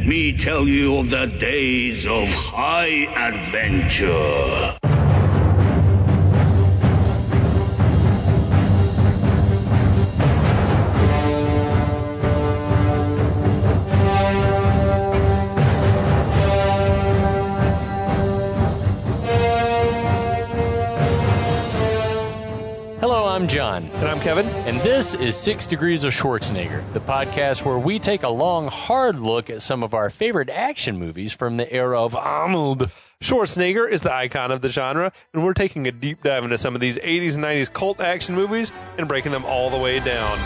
let me tell you of the days of high adventure. I'm John. And I'm Kevin. And this is 6 Degrees of Schwarzenegger, the podcast where we take a long, hard look at some of our favorite action movies from the era of Arnold. Schwarzenegger is the icon of the genre, and we're taking a deep dive into some of these 80s and 90s cult action movies and breaking them all the way down.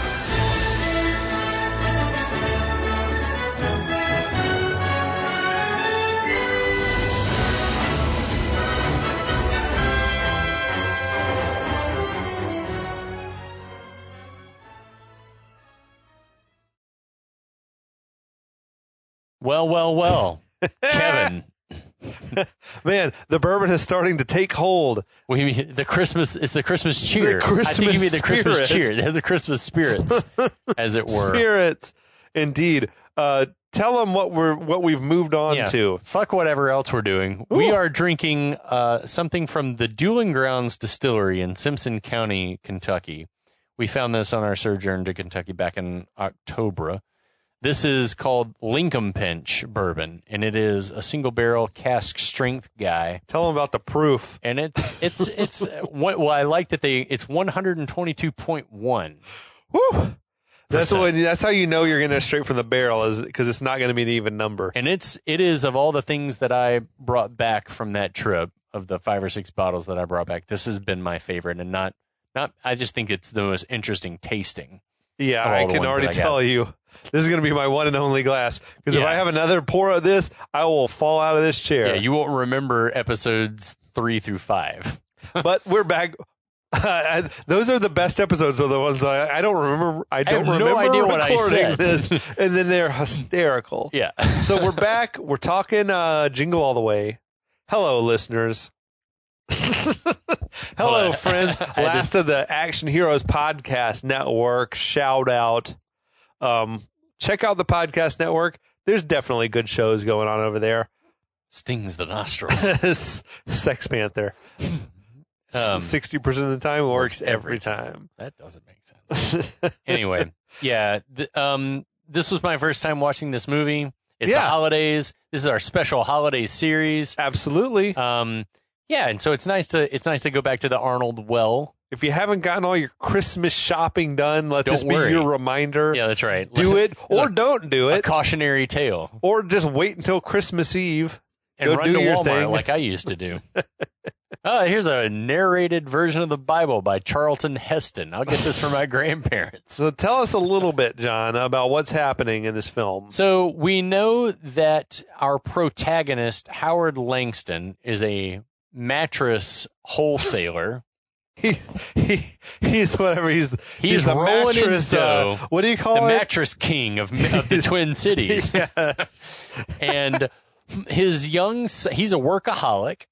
Well. Kevin. Man, the bourbon is starting to take hold. It's the Christmas cheer. I think you mean the Christmas cheer. They're the Christmas spirits, as it were. Spirits, indeed. Tell them what we've moved on to. Fuck whatever else we're doing. Ooh. We are drinking something from the Dueling Grounds Distillery in Simpson County, Kentucky. We found this on our sojourn to Kentucky back in October. This is called Lincoln Pinch bourbon, and it is a single barrel cask strength guy. Tell them about the proof. And it's well, I like that it's 122.1. Woo! That's how you know you're getting it straight from the barrel, is because it's not going to be an even number. And it is of all the things that I brought back from that trip, of the 5 or 6 bottles that I brought back, this has been my favorite, and not I just think it's the most interesting tasting. Yeah, I can already tell you. This is going to be my one and only glass. Because if I have another pour of this, I will fall out of this chair. Yeah, you won't remember episodes 3 through 5. But we're back. Those are the best episodes, are the ones I don't remember. I have no idea what I said. This, and then they're hysterical. Yeah. So we're back. We're talking Jingle All the Way. Hello, listeners. Hello, friends. Last of the Action Heroes Podcast Network. Shout out. Check out the podcast network. There's definitely good shows going on over there. Stings the nostrils. Sex Panther. 60% of the time works every time. That doesn't make sense. Anyway, yeah. This was my first time watching this movie. It's the holidays. This is our special holiday series. Absolutely. Yeah, and so it's nice to go back to the Arnold well. If you haven't gotten all your Christmas shopping done, let this be your reminder. Yeah, that's right. Do it or don't do it. A cautionary tale. Or just wait until Christmas Eve and run to Walmart like I used to do. Here's a narrated version of the Bible by Charlton Heston. I'll get this for my grandparents. So tell us a little bit, John, about what's happening in this film. So we know that our protagonist, Howard Langston, is a mattress wholesaler. He's whatever. He's the mattress. What do you call it? The mattress king of the Twin Cities. Yes. And he's a workaholic.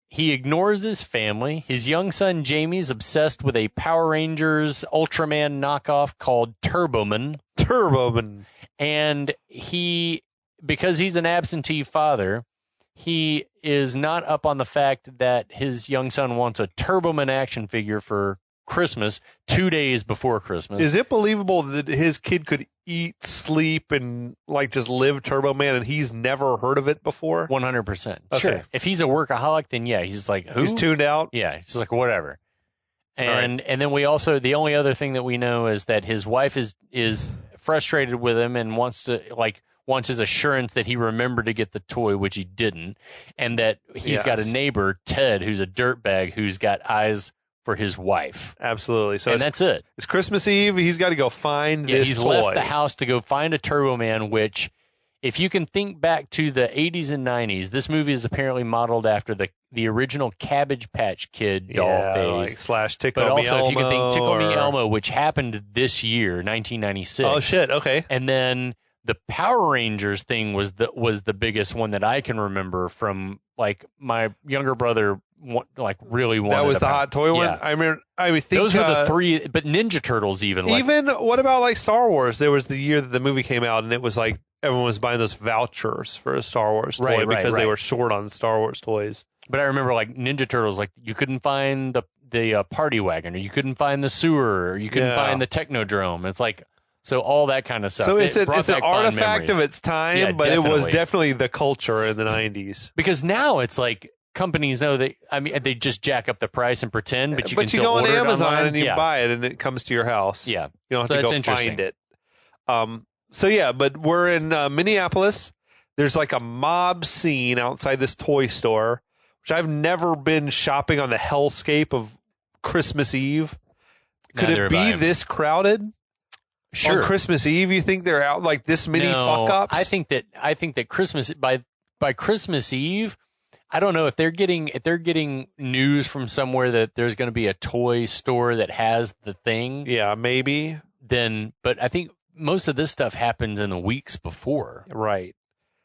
He ignores his family. His young son Jamie's obsessed with a Power Rangers Ultraman knockoff called Turboman. And because he's an absentee father, he is not up on the fact that his young son wants a Turboman action figure for Christmas 2 days before Christmas. Is it believable that his kid could eat, sleep, and just live Turboman, and he's never heard of it before? 100%. Okay. Sure. If he's a workaholic, then yeah, he's like, who? He's tuned out? Yeah, he's like, whatever. And then we also, the only other thing that we know is that his wife is frustrated with him and wants his assurance that he remembered to get the toy, which he didn't, and that he's got a neighbor, Ted, who's a dirtbag, who's got eyes for his wife. Absolutely. So that's it. It's Christmas Eve. He's got to go find this he's toy. Left the house to go find a Turboman, which, if you can think back to the 80s and 90s, this movie is apparently modeled after the original Cabbage Patch Kid doll phase. Slash Tickle Me Elmo. But also, if you can think Tickle Me Elmo, which happened this year, 1996. Oh, shit. Okay. And then the Power Rangers thing was the biggest one that I can remember from, my younger brother really wanted. That was the about. hot toy one. Yeah. I think Those were the three. But Ninja Turtles even. What about like Star Wars? There was the year that the movie came out, and it was like everyone was buying those vouchers for a Star Wars toy because they were short on Star Wars toys. But I remember like Ninja Turtles, like you couldn't find the party wagon, or you couldn't find the sewer, or you couldn't find the Technodrome. It's like. So all that kind of stuff. So it's an artifact of its time, but definitely. It was definitely the culture in the 90s. Because now it's like companies know they just jack up the price and pretend, but you can still order it online. But you go on Amazon and you buy it and it comes to your house. Yeah. You don't have to go find it. But we're in Minneapolis. There's like a mob scene outside this toy store, which I've never been shopping on the hellscape of Christmas Eve. Could it be this crowded? Sure. On Christmas Eve, you think they're out like this many fuck ups? I think that Christmas by Christmas Eve, I don't know if they're getting news from somewhere that there's going to be a toy store that has the thing. Yeah, maybe. But I think most of this stuff happens in the weeks before. Right.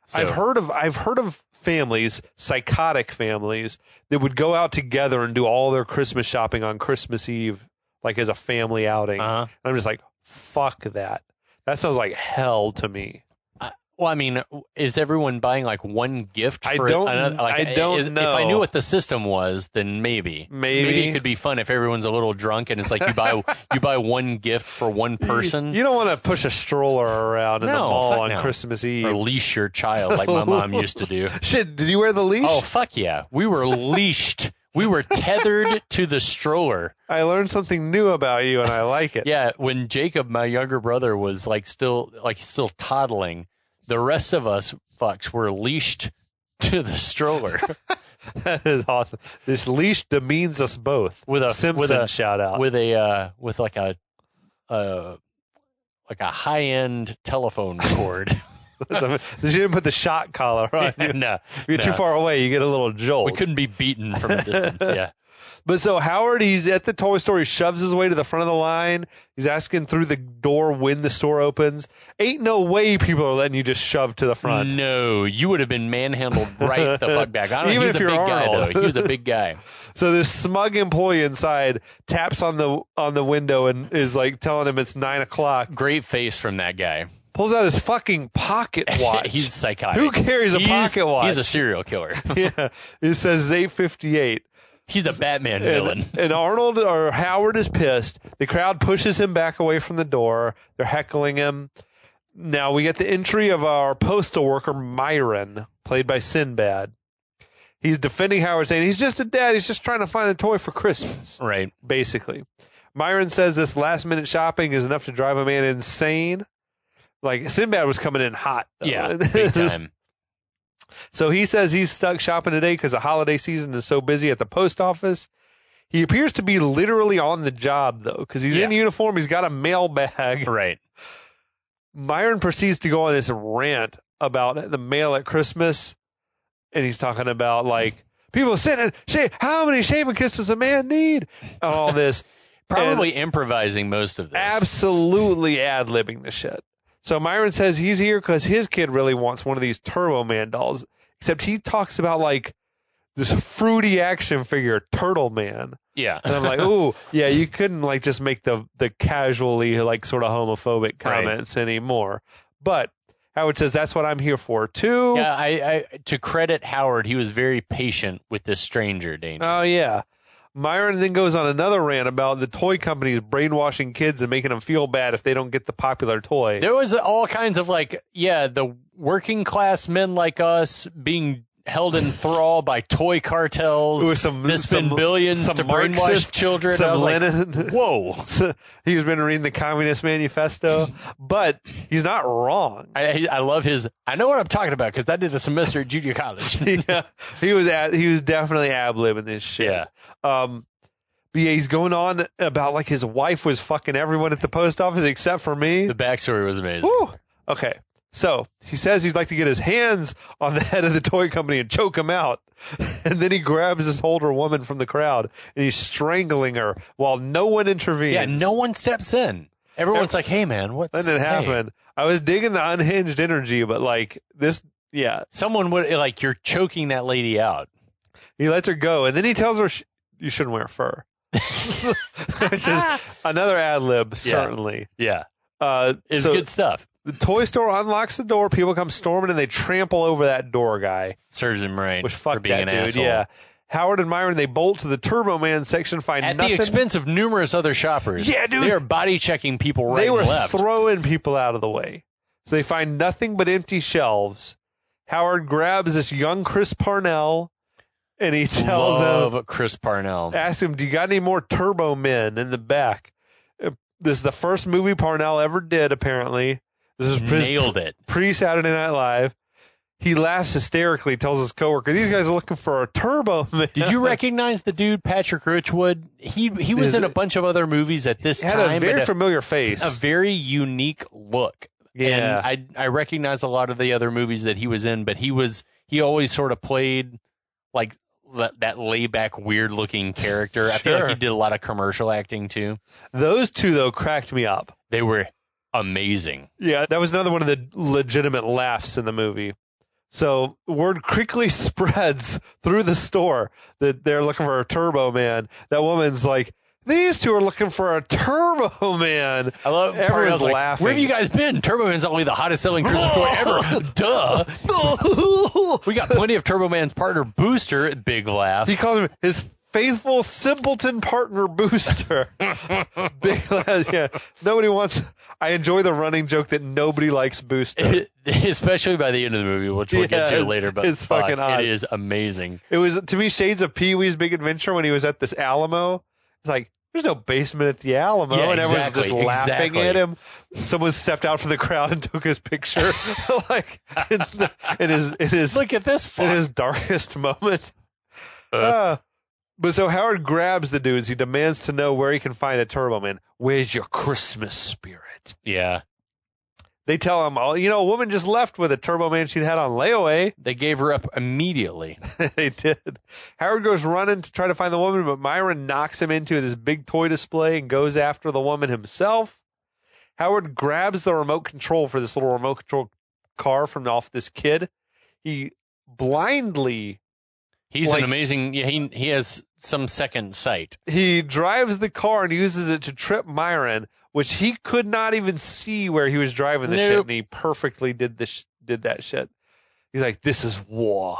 So, I've heard of families, psychotic families, that would go out together and do all their Christmas shopping on Christmas Eve, like as a family outing. And I'm just like, fuck that. That sounds like hell to me. Well, I mean, is everyone buying like one gift? I don't know. If I knew what the system was, then maybe it could be fun if everyone's a little drunk and it's like you buy one gift for one person. You don't want to push a stroller around in the mall on Christmas Eve. Or leash your child like my mom used to do. Shit, did you wear the leash? Oh, fuck yeah. We were leashed. We were tethered to the stroller. I learned something new about you, and I like it. Yeah, when Jacob, my younger brother, was still toddling, the rest of us fucks were leashed to the stroller. That is awesome. This leash demeans us both. With a Simpson shout out. With like a high-end telephone cord. You didn't put the shot collar on. No. If you're too far away, you get a little jolt. We couldn't be beaten from a distance, yeah. But so Howard, he's at the toy store. He shoves his way to the front of the line. He's asking through the door when the store opens. Ain't no way people are letting you just shove to the front. No, you would have been manhandled right the fuck back. I don't know. Even He's if a you're big Arnold. guy, though. He was a big guy. So this smug employee inside taps on the window and is like telling him it's 9:00. Great face from that guy. Pulls out his fucking pocket watch. He's psychotic. Who carries a pocket watch? He's a serial killer. Yeah. It says 8:58. He's a Batman villain. And Arnold or Howard is pissed. The crowd pushes him back away from the door. They're heckling him. Now we get the entry of our postal worker, Myron, played by Sinbad. He's defending Howard, saying he's just a dad. He's just trying to find a toy for Christmas. Right. Basically. Myron says this last-minute shopping is enough to drive a man insane. Like, Sinbad was coming in hot, though. Yeah, big time. So he says he's stuck shopping today because the holiday season is so busy at the post office. He appears to be literally on the job, though, because he's in uniform. He's got a mail bag. Right. Myron proceeds to go on this rant about the mail at Christmas, and he's talking about, like, people sitting, how many shaving kits does a man need? And all this. Probably improvising most of this. Absolutely ad-libbing the shit. So Myron says he's here because his kid really wants one of these Turbo Man dolls, except he talks about, like, this fruity action figure, Turtle Man. Yeah. And I'm like, ooh, yeah, you couldn't, like, just make the casually, like, sort of homophobic comments anymore. But Howard says that's what I'm here for, too. Yeah, I to credit Howard, he was very patient with this stranger, Danger. Oh, yeah. Myron then goes on another rant about the toy companies brainwashing kids and making them feel bad if they don't get the popular toy. There was all kinds of, like, the working class men like us being held in thrall by toy cartels that spend billions to brainwash children. I was Lenin. Like, whoa. He's been reading the Communist Manifesto, but he's not wrong. I love his. I know what I'm talking about because I did a semester at junior college. Yeah, he was definitely ab-libbing this shit. Yeah. But yeah, he's going on about, like, his wife was fucking everyone at the post office except for me. The backstory was amazing. Woo. Okay. So he says he'd like to get his hands on the head of the toy company and choke him out. And then he grabs this older woman from the crowd and he's strangling her while no one intervenes. Yeah, no one steps in. Everyone's like, hey, man, what's that didn't happen. I was digging the unhinged energy, but, like, this, yeah. Someone would, like, you're choking that lady out. He lets her go, and then he tells her you shouldn't wear fur. Which is another ad lib, certainly. Yeah. It's so good stuff. The toy store unlocks the door. People come storming, and they trample over that door guy. Serves him right. Which fuck for being that an dude. asshole. Yeah. Howard and Myron, they bolt to the Turbo Man section, find at nothing. the expense of numerous other shoppers. Yeah, dude. They are body checking people right They were and left. throwing people out of the way. So they find nothing but empty shelves. Howard grabs this young Chris Parnell, and he tells Love Chris Parnell. asks him, do you got any more Turbo Men in the back? This is the first movie Parnell ever did, apparently. This is Nailed it. Pre-Saturday Night Live. He laughs hysterically, tells his coworker, these guys are looking for a Turbo Man. Did you recognize the dude, Patrick Richwood? He was in a bunch of other movies at this He had time. a very familiar face. A very unique look. Yeah. And I recognize a lot of the other movies that he was in, but he always sort of played like that laid-back, weird-looking character. I feel like he did a lot of commercial acting, too. Those two, though, cracked me up. They were amazing. Yeah, that was another one of the legitimate laughs in the movie. So word quickly spreads through the store that they're looking for a Turbo Man. That woman's like, these two are looking for a Turbo Man. I love everyone's like, laughing. Where have you guys been? Turbo Man's only the hottest selling cruiser toy ever. Duh. We got plenty of Turbo Man's partner Booster. Big laugh. He calls him his faithful simpleton partner Booster. Big laugh. Yeah. Nobody wants. I enjoy the running joke that nobody likes Booster. Especially by the end of the movie, which we'll get to later. But it's fucking odd. It is amazing. It was, to me, shades of Pee-wee's Big Adventure when he was at this Alamo. It's like, there's no basement at the Alamo, and everyone's just laughing at him. Someone stepped out from the crowd and took his picture, like in his look at this fuck. in his darkest moment. But so Howard grabs the dudes. He demands to know where he can find a Turbo Man. Where's your Christmas spirit? Yeah. They tell him, oh, a woman just left with a Turbo Man she'd had on layaway. They gave her up immediately. They did. Howard goes running to try to find the woman, but Myron knocks him into this big toy display and goes after the woman himself. Howard grabs the remote control for this little remote control car from off this kid. He blindly... He's an amazing... Yeah, he has some second sight. He drives the car and uses it to trip Myron, which he could not even see where he was driving the shit, and he perfectly did that shit. He's like, this is war.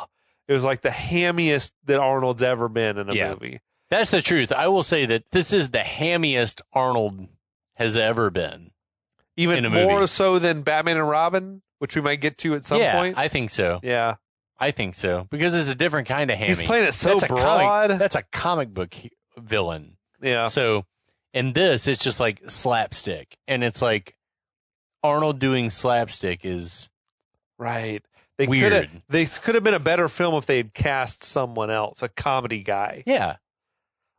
It was like the hammiest that Arnold's ever been in a movie. That's the truth. I will say that this is the hammiest Arnold has ever been. Even more so than Batman and Robin, which we might get to at some point? Yeah, I think so. Yeah. I think so. Because it's a different kind of hammy. He's playing it so broad. That's a comic book villain. Yeah. So... in this, it's just like slapstick. And it's like Arnold doing slapstick is right. Weird. They could have been a better film if they had cast someone else, a comedy guy. Yeah.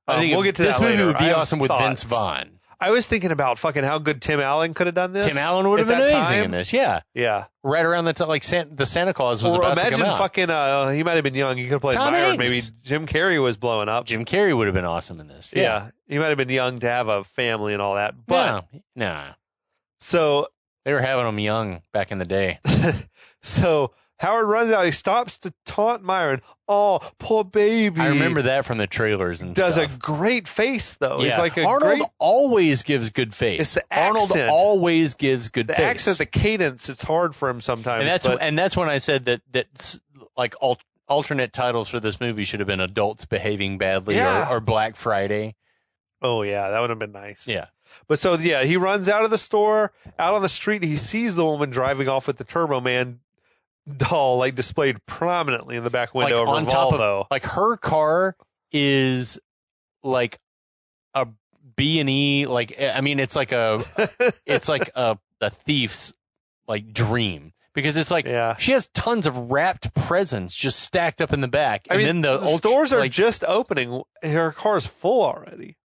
I think we'll get to this that movie later. would be awesome with Vince Vaughn. I was thinking about fucking how good Tim Allen could have done this. Tim Allen would have been amazing in this. Yeah. Yeah. Right around the time, like the Santa Claus was about to come out. Imagine fucking, he might have been young. He could have played Tom Myron. Hanks. Maybe Jim Carrey was blowing up. Jim Carrey would have been awesome in this. Yeah. He might have been young to have a family and all that. But no. So they were having him young back in the day. So Howard runs out. He stops to taunt Myron. Oh, poor baby. I remember that from the trailers and Does stuff. a great face, though. Yeah. He's like Arnold always gives good face. It's the Arnold accent. always gives good face. The accent, the cadence, it's hard for him sometimes. And that's when I said that's like alternate titles for this movie should have been Adults Behaving Badly or Black Friday. Oh, yeah, that would have been nice. Yeah. But so, yeah, he runs out of the store, out on the street. He sees the woman driving off with the Turbo Man doll, like, displayed prominently in the back window of her Volvo. Like, her car is like a B&E, like, I mean, it's like a thief's, like, dream. Because it's like, she has tons of wrapped presents just stacked up in the back. I mean, then the stores are just opening. Her car's full already.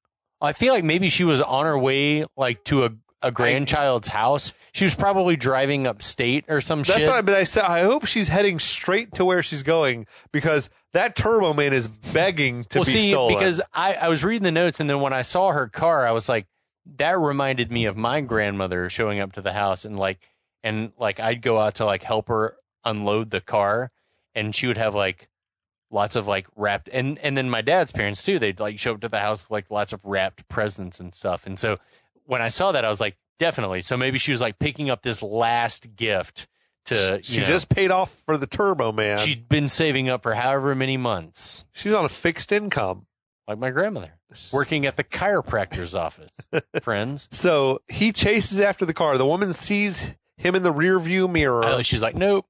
I feel like maybe she was on her way, like, to a grandchild's house. She was probably driving upstate or some shit. That's what I said. I hope she's heading straight to where she's going, because that Turbo Man is begging to be stolen. Because I was reading the notes, and then when I saw her car, I was like, that reminded me of my grandmother showing up to the house, and I'd go out to, like, help her unload the car, and she would have, like, lots of like wrapped, and then my dad's parents too. They'd like show up to the house with, like lots of wrapped presents and stuff. And so when I saw that, I was like, definitely. So maybe she was like picking up this last gift to. She just paid off for the Turbo Man. She'd been saving up for however many months. She's on a fixed income. Like my grandmother, working at the chiropractor's office, friends. So he chases after the car. The woman sees him in the rear view mirror. She's like, nope.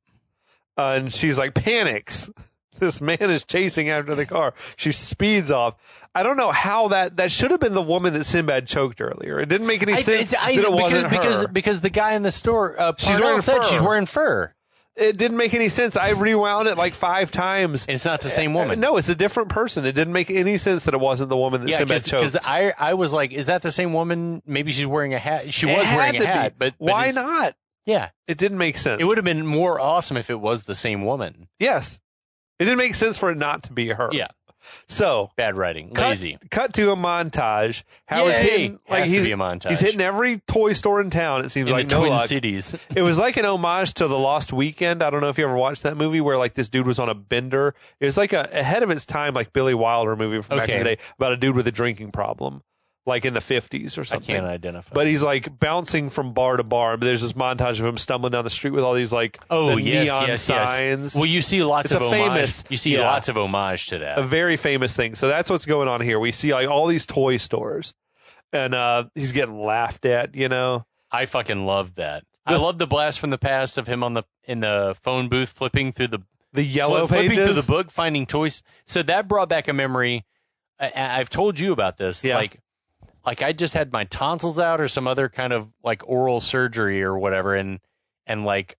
And she's like, panics. This man is chasing after the car. She speeds off. I don't know how that should have been the woman that Sinbad choked earlier. It didn't make any sense that it wasn't her. Because the guy in the store, she's wearing said fur. She's wearing fur. It didn't make any sense. I rewound it like 5 times. And it's not the same woman. No, it's a different person. It didn't make any sense that it wasn't the woman that Sinbad choked. Because I was like, is that the same woman? Maybe she's wearing a hat. She was wearing a hat. But why not? Yeah. It didn't make sense. It would have been more awesome if it was the same woman. Yes. It didn't make sense for it not to be her. Yeah. So bad writing, lazy. Cut to a montage. Howard's hitting, like to be a montage. He's hitting every toy store in town. It seems in like the no Twin luck. Cities. It was like an homage to The Lost Weekend. I don't know if you ever watched that movie where like this dude was on a bender. It was like ahead of its time, like Billy Wilder movie from back in the day about a dude with a drinking problem, like in the 50s or something. I can't identify. But he's like bouncing from bar to bar. But there's this montage of him stumbling down the street with all these like neon signs. Well, you see lots of famous. You see lots of homage to that. A very famous thing. So that's what's going on here. We see like all these toy stores, and he's getting laughed at. You know. I fucking love that. I love the blast from the past of him in the phone booth flipping through the yellow pages, flipping through the book, finding toys. So that brought back a memory. I've told you about this. Yeah. Like I just had my tonsils out or some other kind of like oral surgery or whatever, and like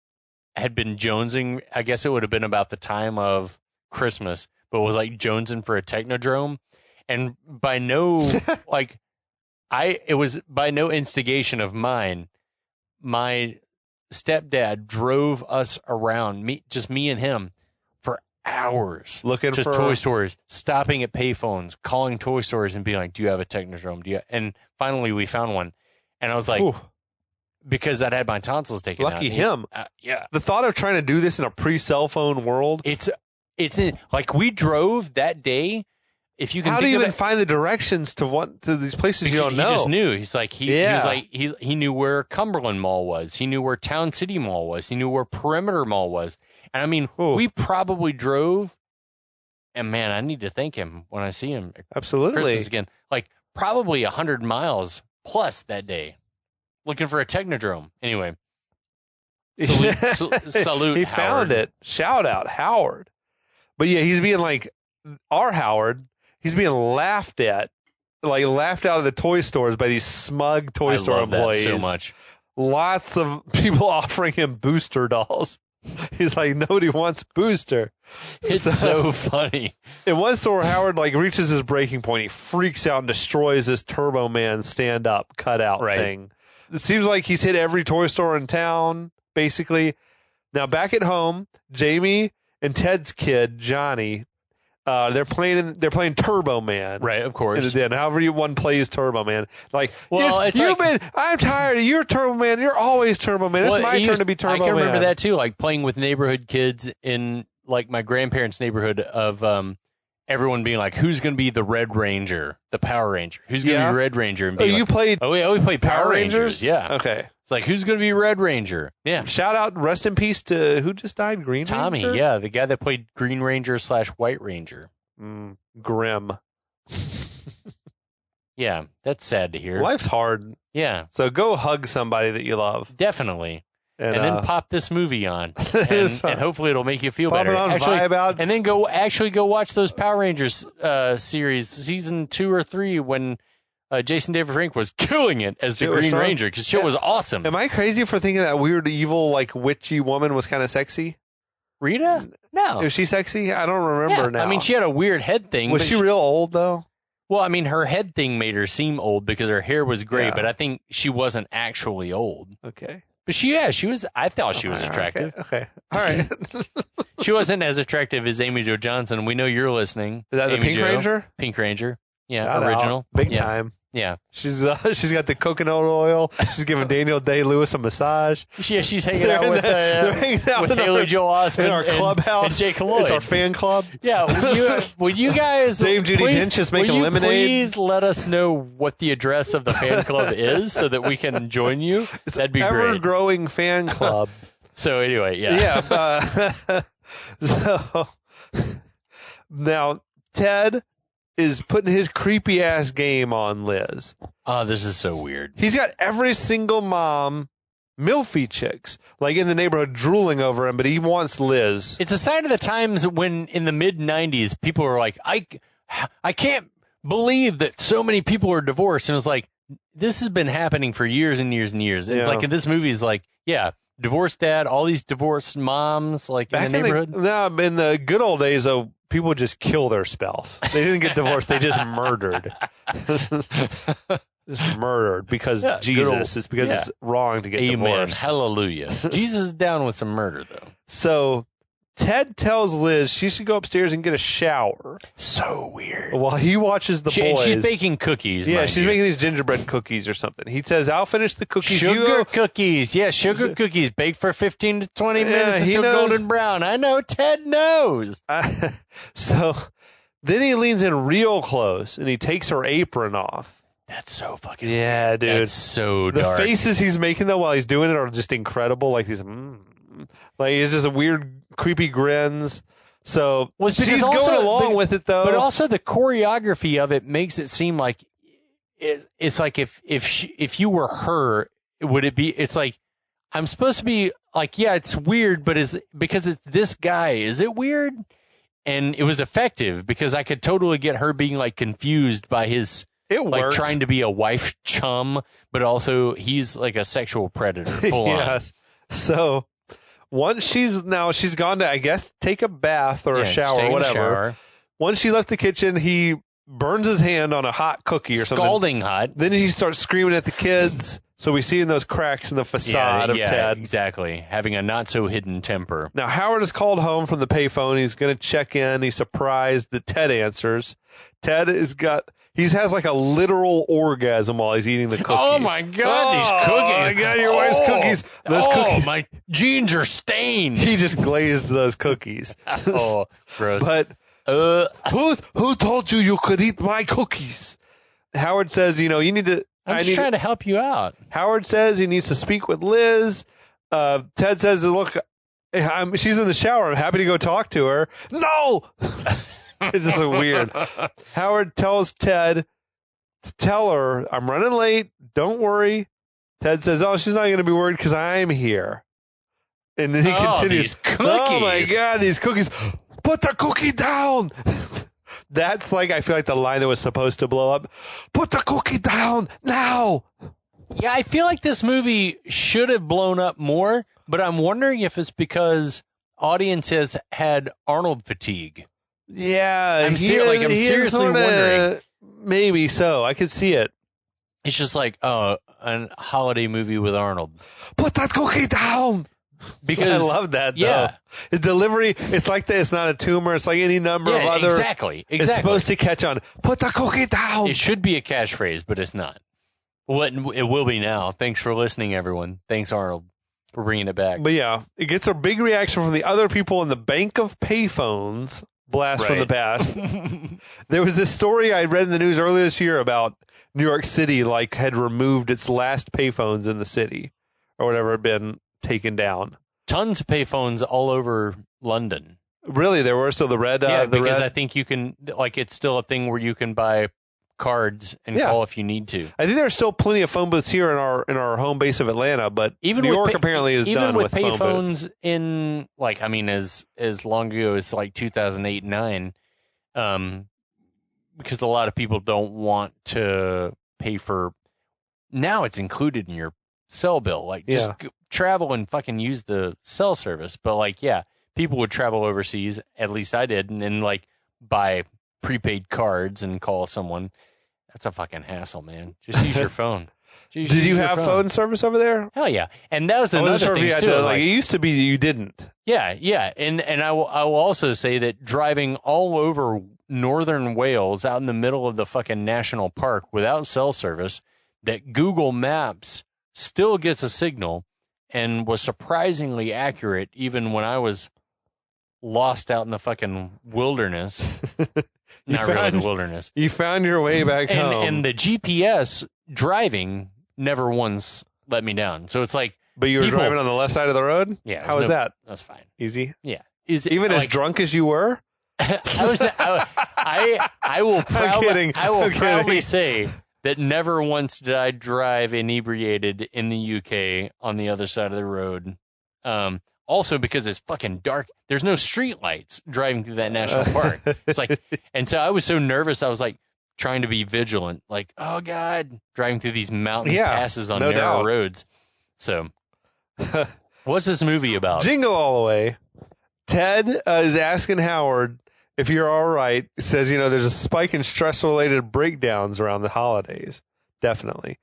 had been jonesing. I guess it would have been about the time of Christmas, but was like jonesing for a Technodrome, and by no it was by no instigation of mine. My stepdad drove us around, me and him, for hours looking just for toy stores, stopping at payphones, calling toy stores and being like, do you have a Technodrome? And finally we found one. And I was like, ooh. Because I'd had my tonsils taken out. Lucky him. Yeah. The thought of trying to do this in a pre-cell phone world. It's like we drove that day. If you can how do you even find the directions to these places you don't know? He just knew. He's like he was like he knew where Cumberland Mall was. He knew where Town City Mall was. He knew where Perimeter Mall was. And I mean, we probably drove. And man, I need to thank him when I see him. Absolutely. Christmas again, like probably 100 miles plus that day, looking for a Technodrome. Anyway, salute. He Howard. found it. Shout out Howard. But yeah, he's being like our Howard. He's being laughed at, like laughed out of the toy stores by these smug toy store employees. That so much. Lots of people offering him Booster dolls. He's like, nobody wants Booster. It's so funny. In one store, Howard like reaches his breaking point. He freaks out and destroys this Turbo Man stand-up cutout thing. It seems like he's hit every toy store in town, basically. Now back at home, Jamie and Ted's kid Johnny. They're playing Turbo Man. Right, of course. And however one plays Turbo Man. Like, well, I'm tired of your Turbo Man. You're always Turbo Man. It's my turn to be Turbo Man. I can remember that too, like playing with neighborhood kids in like my grandparents' neighborhood of everyone being like, who's going to be the Red Ranger, the Power Ranger? Who's going to be Red Ranger? And being you played we played Power Rangers? Yeah. Okay. It's like, who's going to be Red Ranger? Yeah. Shout out, rest in peace to who just died? Green Tommy, Ranger? yeah, the guy that played Green Ranger / White Ranger. Grim. Yeah, that's sad to hear. Life's hard. Yeah. So go hug somebody that you love. Definitely. And then pop this movie on, and hopefully it'll make you feel pop better. It on, vibe out. And then go watch those Power Rangers series, season 2 or 3, when Jason David Frank was killing it as the Green Ranger, because shit was awesome. Am I crazy for thinking that weird, evil, like witchy woman was kind of sexy? Rita? No. Is she sexy? I don't remember now. I mean, she had a weird head thing. Was she real old though? Well, I mean, her head thing made her seem old because her hair was gray, but I think she wasn't actually old. Okay. But she was. I thought she was attractive. Okay. All right. She wasn't as attractive as Amy Jo Johnson. We know you're listening. Is that Amy the Pink Ranger? Pink Ranger. Yeah, Shout original. Out. Big time. Yeah. She's got the coconut oil. She's giving Daniel Day-Lewis a massage. Yeah, she's hanging out with Haley Joel Osment in our clubhouse. and Jake Lloyd. It's our fan club. Yeah, would you guys Dame Judi Dench is making lemonade. Please let us know what the address of the fan club is so that we can join you? That'd be great. Ever-growing fan club. So anyway, yeah. Yeah. So now Ted is putting his creepy ass game on Liz. Oh, this is so weird. He's got every single mom, milfy chicks, like in the neighborhood drooling over him, but he wants Liz. It's a sign of the times when in the mid-'90s people were like, I can't believe that so many people are divorced. And it's like, this has been happening for years and years and years. It's like in this movie is like, yeah, divorced dad, all these divorced moms, like Back in the neighborhood. In the good old days, though, people would just kill their spouse. They didn't get divorced. They just murdered. Just murdered because Jesus. It's because it's wrong to get divorced. Hallelujah. Jesus is down with some murder, though. So Ted tells Liz she should go upstairs and get a shower. So weird. While he watches the boys. She's baking cookies. Yeah, she's making these gingerbread cookies or something. He says, I'll finish the cookies. Sugar cookies. Yeah, sugar cookies. Bake for 15 to 20 minutes until golden brown. I know. Ted knows. So then he leans in real close and he takes her apron off. That's so fucking weird. Dude. That's so dark. The faces he's making, though, while he's doing it are just incredible. Like these, like he's just a weird, creepy grins. So she's going along with it, though. But also the choreography of it makes it seem like it's like if you were her, would it be? It's like I'm supposed to be like, yeah, it's weird, but because it's this guy, is it weird? And it was effective because I could totally get her being like confused by his. It like works. Trying to be a wife chum, but also he's like a sexual predator. Full yes. On. So once she's gone to, I guess, take a bath or a shower or whatever. Once she left the kitchen, he burns his hand on a hot cookie or something. Scalding hot. Then he starts screaming at the kids. So we see in those cracks in the facade of Ted. Exactly. Having a not so hidden temper. Now Howard is called home from the payphone. He's going to check in. He's surprised that Ted answers. Ted has like a literal orgasm while he's eating the cookie. Oh my God, these cookies. Oh my God, your wife's cookies. Those cookies. My jeans are stained. He just glazed those cookies. Oh, gross. But who told you could eat my cookies? Howard says, you need to. I'm just trying to help you out. Howard says he needs to speak with Liz. Ted says, look, she's in the shower. I'm happy to go talk to her. No! It's just so weird. Howard tells Ted to tell her, I'm running late. Don't worry. Ted says, oh, she's not going to be worried because I'm here. And then he continues, these cookies. Oh, my God, these cookies. Put the cookie down. That's like, I feel like the line that was supposed to blow up. Put the cookie down now. Yeah, I feel like this movie should have blown up more, but I'm wondering if it's because audiences had Arnold fatigue. Yeah, I'm seriously wondering. Maybe so. I could see it. It's just like, a holiday movie with Arnold. Put that cookie down. Because I love that, though. Yeah. The delivery, it's like that. It's not a tumor. It's like any number of other. Exactly. It's supposed to catch on. Put the cookie down. It should be a catchphrase, but it's not. Well, it will be now. Thanks for listening, everyone. Thanks, Arnold, for bringing it back. But yeah, it gets a big reaction from the other people in the bank of payphones. Blast from the past. There was this story I read in the news earlier this year about New York City, had removed its last payphones in the city or whatever had been taken down. Tons of payphones all over London. Really, there were still the red. Because I think you can, it's still a thing where you can buy cards and call if you need to. I think there's still plenty of phone booths here in our home base of Atlanta, but even New York apparently is done with phone phones booths. In as long ago as 2008, 2009, because a lot of people don't want to pay for. Now it's included in your cell bill. Just travel and fucking use the cell service. But people would travel overseas. At least I did, and then buy prepaid cards and call someone. That's a fucking hassle, man. Just use your phone. Just Did use you your have phone service over there? Hell yeah. And that was I another wasn't sure if thing you had too. to, Like, it used to be that you didn't. yeah. And I will also say that driving all over northern Wales out in the middle of the fucking national park without cell service, that Google Maps still gets a signal and was surprisingly accurate even when I was lost out in the fucking wilderness. Not really the wilderness. You found your way back home. And the GPS driving never once let me down. So it's like, but you were driving on the left side of the road? Yeah. How was that? That's fine. Easy? Yeah. Even as drunk as you were? I will proudly, kidding. say that never once did I drive inebriated in the UK on the other side of the road. Also because it's fucking dark. There's no street lights driving through that national park. It's like, and so I was so nervous. I was like trying to be vigilant, like, oh God, driving through these mountain passes on narrow roads. So what's this movie about? Jingle All the Way. Ted is asking Howard if you're all right. He says, there's a spike in stress-related breakdowns around the holidays. Definitely.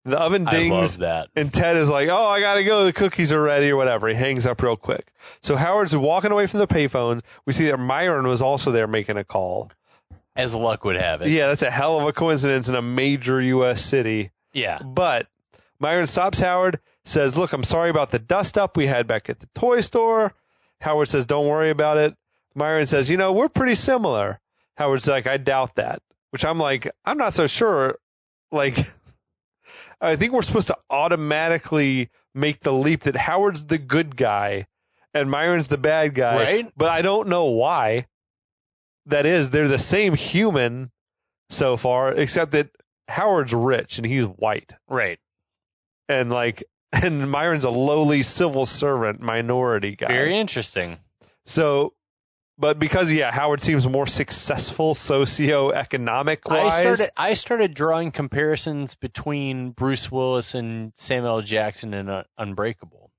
The oven dings. I love that. And Ted is like, oh, I got to go. The cookies are ready or whatever. He hangs up real quick. So Howard's walking away from the payphone. We see that Myron was also there making a call. As luck would have it. Yeah, that's a hell of a coincidence in a major U.S. city. Yeah. But Myron stops Howard, says, look, I'm sorry about the dust-up we had back at the toy store. Howard says, don't worry about it. Myron says, we're pretty similar. Howard's like, I doubt that. Which I'm like, I'm not so sure. Like, I think we're supposed to automatically make the leap that Howard's the good guy and Myron's the bad guy. Right. But I don't know why that is. They're the same human so far, except that Howard's rich and he's white. Right. And Myron's a lowly civil servant minority guy. Very interesting. So, but because, Howard seems more successful socioeconomic wise. I started drawing comparisons between Bruce Willis and Samuel L. Jackson in Unbreakable.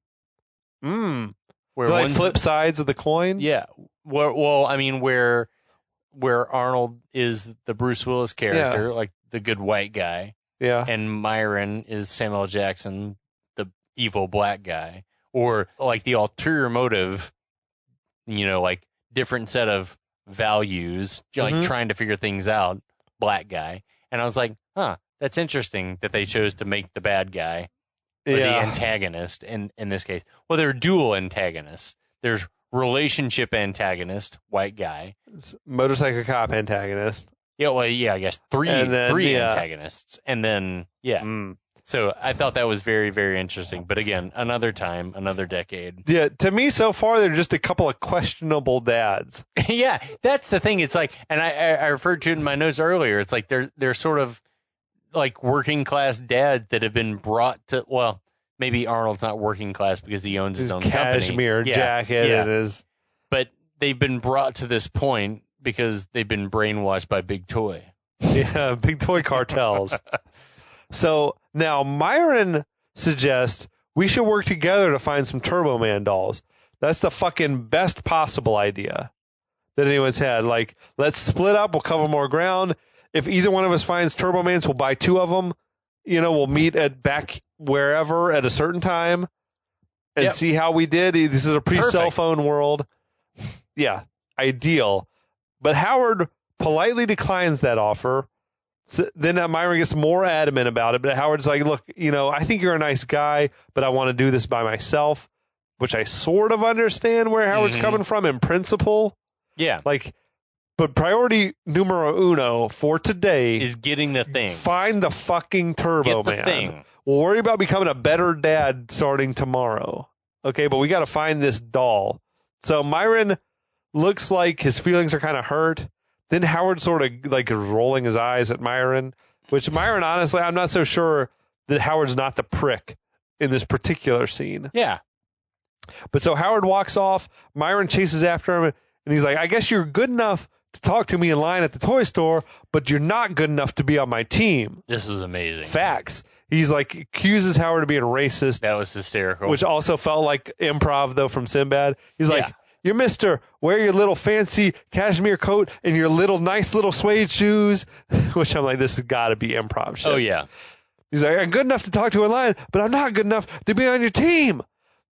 Where Where flip sides of the coin? Yeah. Where Arnold is the Bruce Willis character, like the good white guy. Yeah. And Myron is Samuel L. Jackson, the evil black guy. Or like the ulterior motive, like different set of values, like trying to figure things out, black guy. And I was like, that's interesting that they chose to make the bad guy the antagonist in this case. Well, there are dual antagonists. There's relationship antagonist, white guy. It's motorcycle cop antagonist. Yeah, well, I guess three antagonists. And then, So I thought that was very, very interesting. But again, another time, another decade. Yeah, to me so far, they're just a couple of questionable dads. Yeah, that's the thing. It's like, and I referred to it in my notes earlier. It's like they're sort of like working class dads that have been brought to, well, maybe Arnold's not working class because he owns his own cashmere company. jacket and his. But they've been brought to this point because they've been brainwashed by Big Toy. Yeah, Big Toy cartels. So now Myron suggests we should work together to find some Turbo Man dolls. That's the fucking best possible idea that anyone's had. Like, let's split up. We'll cover more ground. If either one of us finds Turbo Mans, we'll buy two of them. We'll meet at back wherever at a certain time and see how we did. This is a pre-cell phone world. Yeah, ideal. But Howard politely declines that offer. So then Myron gets more adamant about it, but Howard's like, look, I think you're a nice guy, but I want to do this by myself, which I sort of understand where Howard's coming from in principle. Yeah. But priority numero uno for today is getting the thing. Find the fucking Turbo Man. Thing. We'll worry about becoming a better dad starting tomorrow. Okay, but we got to find this doll. So Myron looks like his feelings are kind of hurt. Then Howard sort of is rolling his eyes at Myron, which Myron, honestly, I'm not so sure that Howard's not the prick in this particular scene. Yeah. But so Howard walks off. Myron chases after him, and he's like, I guess you're good enough to talk to me in line at the toy store, but you're not good enough to be on my team. This is amazing. Facts. He's accuses Howard of being racist. That was hysterical. Which also felt like improv, though, from Sinbad. He's like, you're Mr. Wear your little fancy cashmere coat and your nice little suede shoes. Which I'm like, this has got to be improv shit. Oh, yeah. He's like, I'm good enough to talk to a lion, but I'm not good enough to be on your team.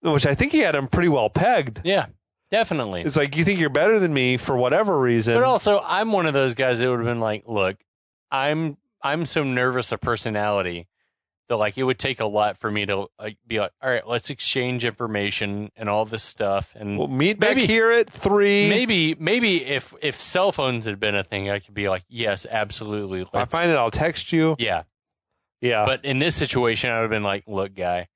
Which I think he had him pretty well pegged. Yeah, definitely. It's like, you think you're better than me for whatever reason. But also, I'm one of those guys that would have been like, look, I'm so nervous of personality that like it would take a lot for me to like be like, all right, let's exchange information and all this stuff, and we'll meet back here at 3. Maybe if cell phones had been a thing, I could be like, yes, absolutely. If I find it, I'll text you. Yeah. But in this situation, I would have been like, look, guy,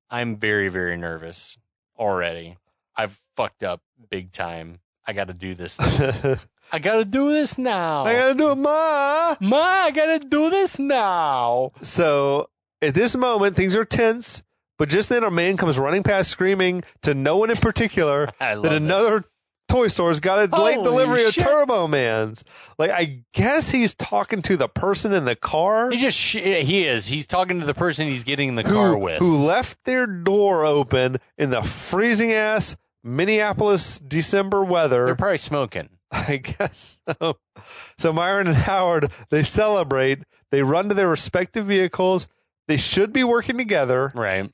I'm very, very nervous already. I've fucked up big time. I got to do this. I got to do this now. I got to do it, Ma. Ma, I got to do this now. So at this moment, things are tense, but just then a man comes running past screaming to no one in particular that another toy store's got a late delivery of Turbo Mans. Like, I guess he's talking to the person in the car. He is. He's talking to the person he's getting in the car with. Who left their door open in the freezing-ass Minneapolis December weather. They're probably smoking. I guess so. So Myron and Howard, they celebrate. They run to their respective vehicles. They should be working together. Right.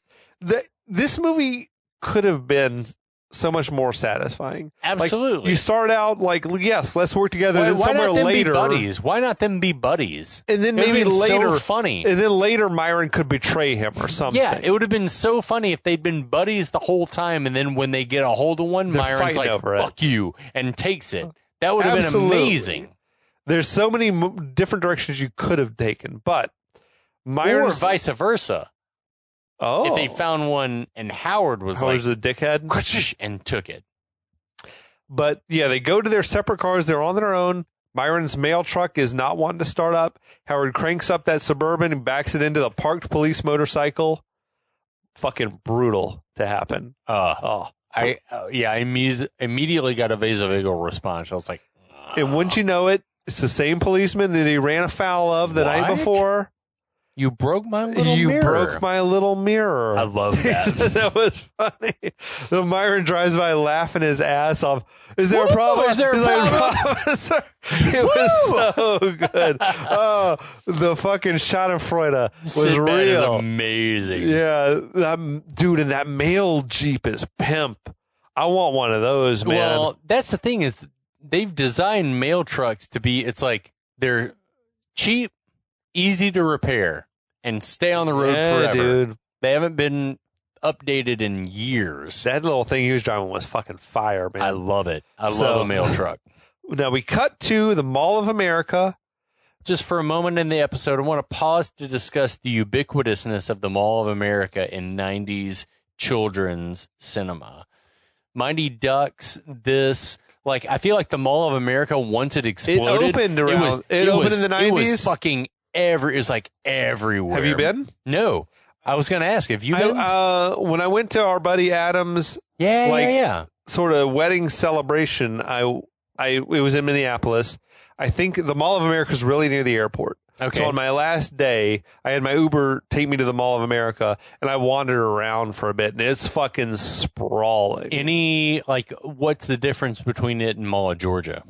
This movie could have been so much more satisfying. Absolutely. Like, you start out like, yes, let's work together. Then somewhere later, why not them be buddies? And then maybe later, so funny. And then later, Myron could betray him or something. Yeah, it would have been so funny if they'd been buddies the whole time, and then when they get a hold of one, Myron's like, "Fuck you," and takes it. That would have been amazing. There's so many different directions you could have taken, but Myron, or vice versa. Oh, if they found one and Howard's a dickhead and took it. But yeah, they go to their separate cars. They're on their own. Myron's mail truck is not wanting to start up. Howard cranks up that Suburban and backs it into the parked police motorcycle. Fucking brutal to happen. I immediately got a vasovagal response. I was like, and wouldn't you know it, it's the same policeman that he ran afoul of the night before. You broke my little mirror. You broke my little mirror. I love that. That was funny. So Myron drives by laughing his ass off. Is there a problem? Is there a problem? Officer. It was so good. Oh, the fucking Schadenfreude was real. That is amazing. Yeah, dude, and that mail Jeep is pimp. I want one of those, man. Well, that's the thing is they've designed mail trucks to be, it's like they're cheap, easy to repair, and stay on the road forever. Dude. They haven't been updated in years. That little thing he was driving was fucking fire, man. I love it. I love a mail truck. Now we cut to the Mall of America. Just for a moment in the episode, I want to pause to discuss the ubiquitousness of the Mall of America in 90s children's cinema. Mighty Ducks, this... Like, I feel like the Mall of America, once it exploded... It opened in the 90s? It was fucking... It was like everywhere. Have you been? No. I was going to ask, have you been? When I went to our buddy Adam's sort of wedding celebration, it was in Minneapolis. I think the Mall of America is really near the airport. Okay. So on my last day, I had my Uber take me to the Mall of America, and I wandered around for a bit, and it's fucking sprawling. What's the difference between it and Mall of Georgia?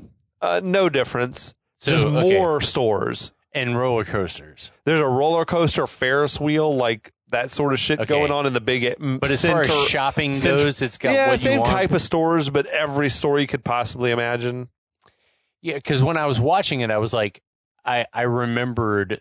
No difference. Just more stores. And roller coasters. There's a roller coaster, Ferris wheel, like that sort of shit going on in the big But as far as shopping goes, it's got what you want. Same type of stores, but every store you could possibly imagine. Yeah, because when I was watching it, I was like, I remembered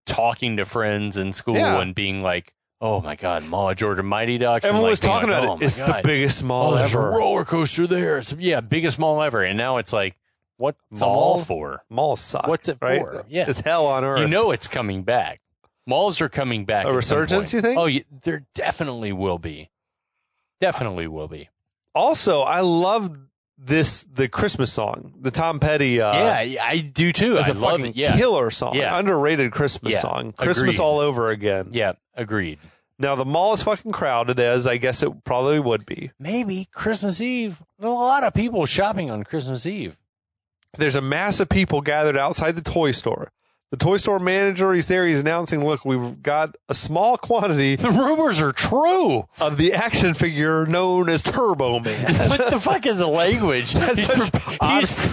talking to friends in school and being like, oh my God, Mall of Georgia, Mighty Ducks. Everyone was talking about it. It's the biggest mall ever. There's a roller coaster there. Biggest mall ever. And now it's like, what's a mall for? Malls suck. What's it for? Yeah. It's hell on earth. You know it's coming back. Malls are coming back. A resurgence, you think? Oh, there definitely will be. Definitely will be. Also, I love the Christmas song, the Tom Petty. I do too. It's a fucking killer song. Yeah. Underrated Christmas song. Christmas all over again. Yeah, agreed. Now, the mall is fucking crowded, as I guess it probably would be. Maybe Christmas Eve. There's a lot of people shopping on Christmas Eve. There's a mass of people gathered outside the toy store. The toy store manager, he's there. He's announcing, look, we've got a small quantity The rumors are true. of the action figure known as Turbo Man. What the fuck is the language?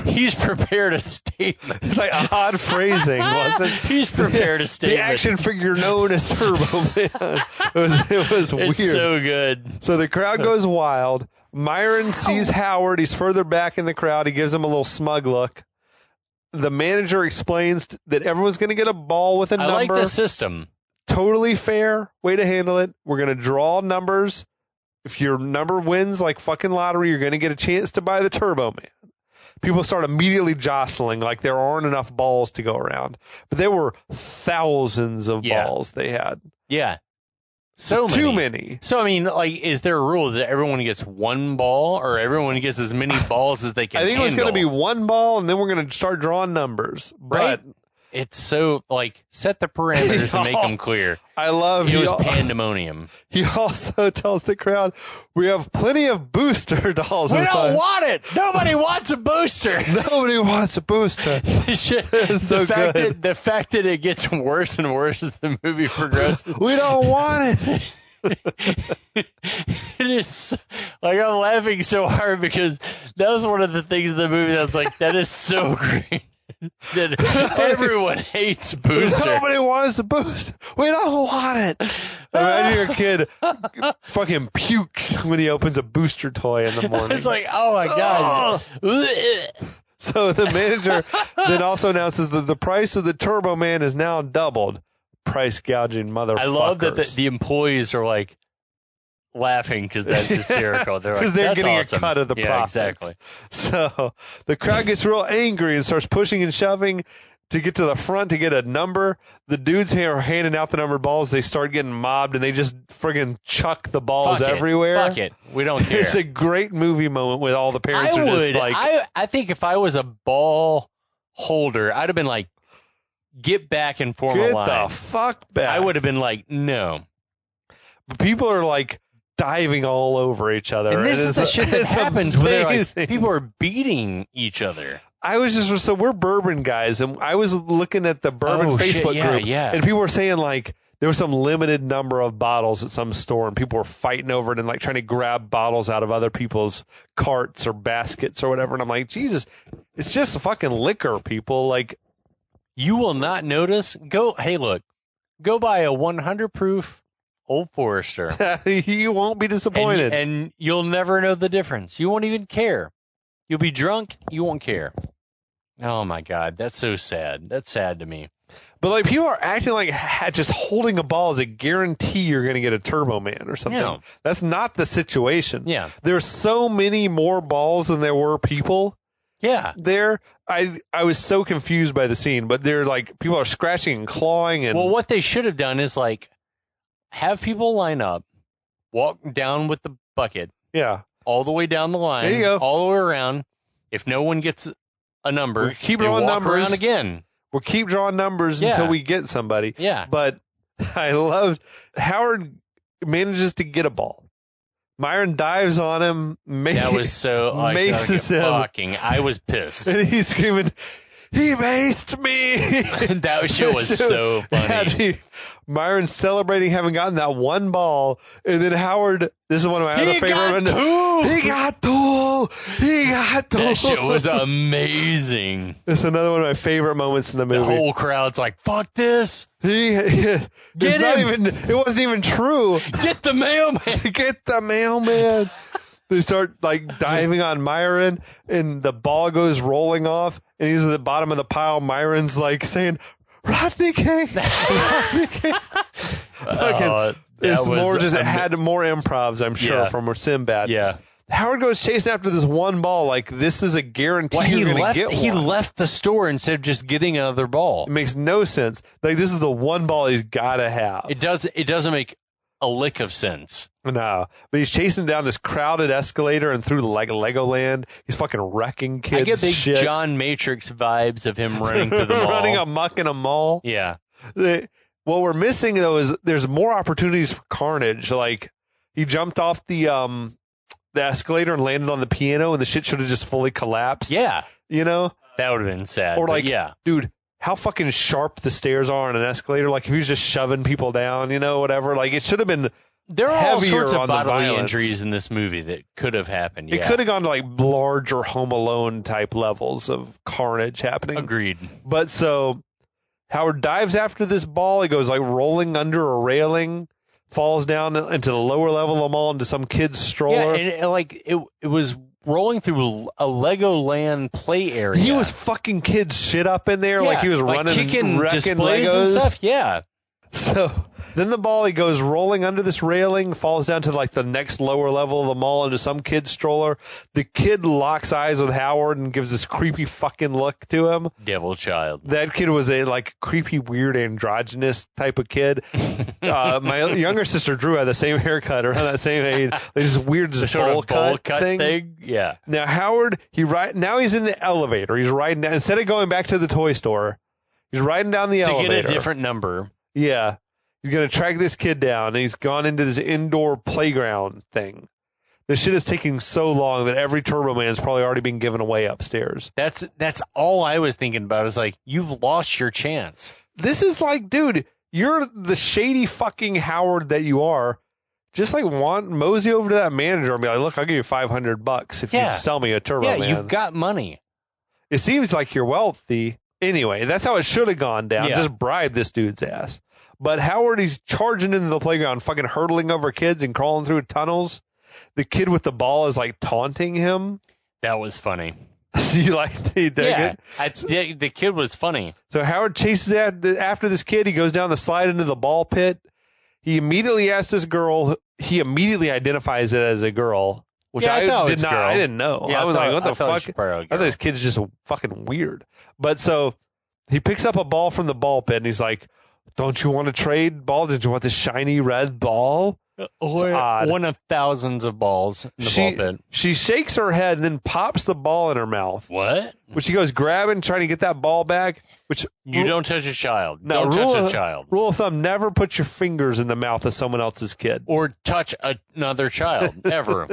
He's prepared a statement. It's like odd phrasing, wasn't it? He's prepared a statement. The action figure known as Turbo Man. It was weird. It's so good. So the crowd goes wild. Myron sees Howard. He's further back in the crowd. He gives him a little smug look. The manager explains that everyone's going to get a ball with a number. I like the system. Totally fair way to handle it. We're going to draw numbers. If your number wins like fucking lottery, you're going to get a chance to buy the Turbo Man. People start immediately jostling like there aren't enough balls to go around. But there were thousands of balls they had. Yeah. So many. Too many. So, I mean, like, is there a rule that everyone gets one ball or everyone gets as many balls as they can I think it was going to be handle? one ball, and then we're going to start drawing numbers. Right? But It's so, like, set the parameters and make them clear. I love It was pandemonium. He also tells the crowd, we have plenty of booster dolls We inside. don't want it. Nobody wants a booster. Nobody wants a booster. So good. The fact that it gets worse and worse as the movie progresses. We don't want it. It is like I'm laughing so hard because that was one of the things in the movie that was like, that is so great. That everyone hates booster. Nobody wants a booster. We don't want it. Imagine your kid fucking pukes when he opens a booster toy in the morning. It's like, oh my god. So the manager then also announces that the price of the Turbo Man is now doubled. Price gouging motherfuckers. I love that the employees are like laughing because that's hysterical. They're like, they're that's getting awesome. a cut of the profits. Exactly. So the crowd gets real angry and starts pushing and shoving to get to the front to get a number. The dudes here are handing out the numbered balls. They start getting mobbed and they just friggin' chuck the balls Fuck everywhere. Fuck it. We don't care. It's a great movie moment with all the parents are just like. I think if I was a ball holder, I'd have been like, get back and form a line. Get the fuck back. I would have been like, no. But people are like diving all over each other. And this is the shit that happens where they're like, amazing. people are beating each other. I was just, so we're bourbon guys, and I was looking at the bourbon Facebook group, and people were saying like there was some limited number of bottles at some store, and people were fighting over it and like trying to grab bottles out of other people's carts or baskets or whatever. And I'm like, Jesus, it's just fucking liquor, people. Like, you will not notice. Hey, look, go buy a 100 proof Old Forester. You won't be disappointed, and you'll never know the difference. You won't even care. You'll be drunk. You won't care. Oh my God, that's so sad. That's sad to me. But like people are acting like just holding a ball is a guarantee you're going to get a Turbo Man or something. Yeah. That's not the situation. Yeah. There's so many more balls than there were people. Yeah. There, I was so confused by the scene, but they're like people are scratching and clawing and. Well, what they should have done is like have people line up, walk down with the bucket. Yeah. All the way down the line. There you go. All the way around. If no one gets a number, we keep they drawing walk numbers around again. We'll keep drawing numbers until we get somebody. Yeah. But I loved Howard manages to get a ball. Myron dives on him. That was so like, maces him. Fucking, I was pissed. And he's screaming, he maced me. That shit was so funny. Myron celebrating having gotten that one ball, and then Howard, this is one of my other favorite. He got two. That shit was amazing. It's another one of my favorite moments in the movie. The whole crowd's like, fuck this. It wasn't even true. Get the mailman. Get the mailman. They start like diving on Myron, and the ball goes rolling off, and he's at the bottom of the pile. Myron's like saying, Rodney King. Rodney King. It had more improvs, I'm sure, from Sinbad. Yeah. Howard goes chasing after this one ball like this is a guarantee you're going to get one. He left the store instead of just getting another ball. It makes no sense. Like this is the one ball he's got to have. It doesn't make a lick of sense. No, but he's chasing down this crowded escalator and through like Legoland. He's fucking wrecking kids. I get big shit. John Matrix vibes of him running through the mall. Running amok in a mall. Yeah. What we're missing though is there's more opportunities for carnage. Like he jumped off the escalator and landed on the piano, and the shit should have just fully collapsed. Yeah. You know? That would have been sad. Or like, yeah. dude, how fucking sharp the stairs are on an escalator. Like, if he was just shoving people down, whatever. Like, it should have been There are all heavier sorts of on the bodily violence. injuries in this movie that could have happened. It could have gone to, like, larger Home Alone type levels of carnage happening. Agreed. But so Howard dives after this ball. He goes, like, rolling under a railing, falls down into the lower level of the mall into some kid's stroller. Yeah, and it was rolling through a Legoland play area. He was fucking kids shit up in there, like he was running kicking and wrecking displays Legos and stuff. Yeah. So then the ball, he goes rolling under this railing, falls down to like the next lower level of the mall into some kid's stroller. The kid locks eyes with Howard and gives this creepy fucking look to him. Devil child. That kid was a like creepy, weird, androgynous type of kid. My younger sister Drew had the same haircut around that same age. Like this weird just bowl cut thing. Yeah. Now Howard, now he's in the elevator. He's riding down, instead of going back to the toy store, he's riding down the elevator. To get a different number. Yeah. He's going to track this kid down, and he's gone into this indoor playground thing. This shit is taking so long that every Turbo Man's probably already been given away upstairs. That's all I was thinking about. Is like, you've lost your chance. This is like, dude, you're the shady fucking Howard that you are. Just like mosey over to that manager and be like, look, I'll give you $500 if you sell me a Turbo Man. Yeah, you've got money. It seems like you're wealthy. Anyway, that's how it should have gone down. Yeah. Just bribe this dude's ass. But Howard, he's charging into the playground, fucking hurdling over kids and crawling through tunnels. The kid with the ball is like taunting him. That was funny. You like the kid was funny. So Howard chases after this kid. He goes down the slide into the ball pit. He immediately asks this girl. He immediately identifies it as a girl, which I didn't know. Yeah, I was like, what the fuck? I thought this kid's just fucking weird. But so he picks up a ball from the ball pit and he's like, don't you want to trade ball? Did you want this shiny red ball? One of thousands of balls in the ball pit. She shakes her head and then pops the ball in her mouth. What? Which he goes grabbing, trying to get that ball back. Which you don't touch a child. No, don't touch a child. Rule of thumb: never put your fingers in the mouth of someone else's kid, or touch another child ever.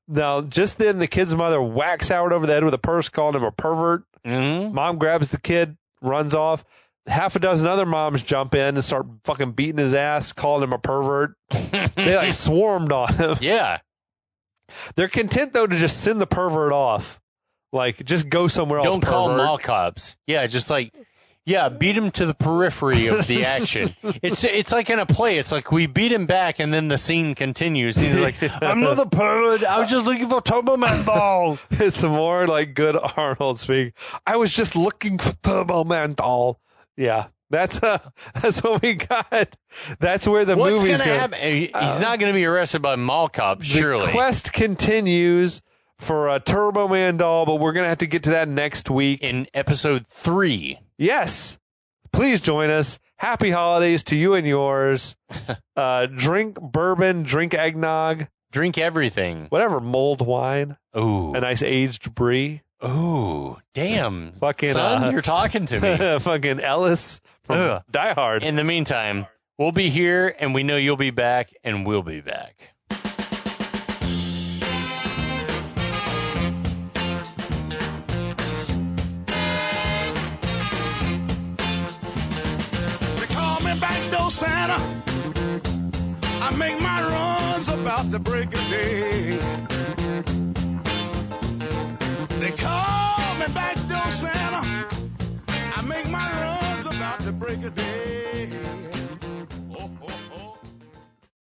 Now, just then, the kid's mother whacks Howard over the head with a purse, calling him a pervert. Mm-hmm. Mom grabs the kid, runs off. Half a dozen other moms jump in and start fucking beating his ass, calling him a pervert. They like swarmed on him. Yeah. They're content though to just send the pervert off. Like, just go somewhere else. Don't call mall cops. Yeah, just like, beat him to the periphery of the action. It's like in a play. It's like we beat him back and then the scene continues. And he's like, I'm not a pervert. I was just looking for Turbo Man ball. It's more like good Arnold speak. I was just looking for Turbo Man doll. Yeah, that's what we got. That's where the movie's going to happen. He's not going to be arrested by mall cops, surely. The quest continues for a Turbo Man doll, but we're going to have to get to that next week. In episode 3. Yes. Please join us. Happy holidays to you and yours. Drink bourbon, drink eggnog. Drink everything. Whatever, mulled wine. Ooh. A nice aged brie. Ooh, damn. Fucking, son, you're talking to me. Fucking Ellis from Die Hard. In the meantime, we'll be here, and we know you'll be back, and we'll be back. They call me backdoor Santa. I make my runs about the break of day. They call me backdoor Santa. I make my runs about the break of day.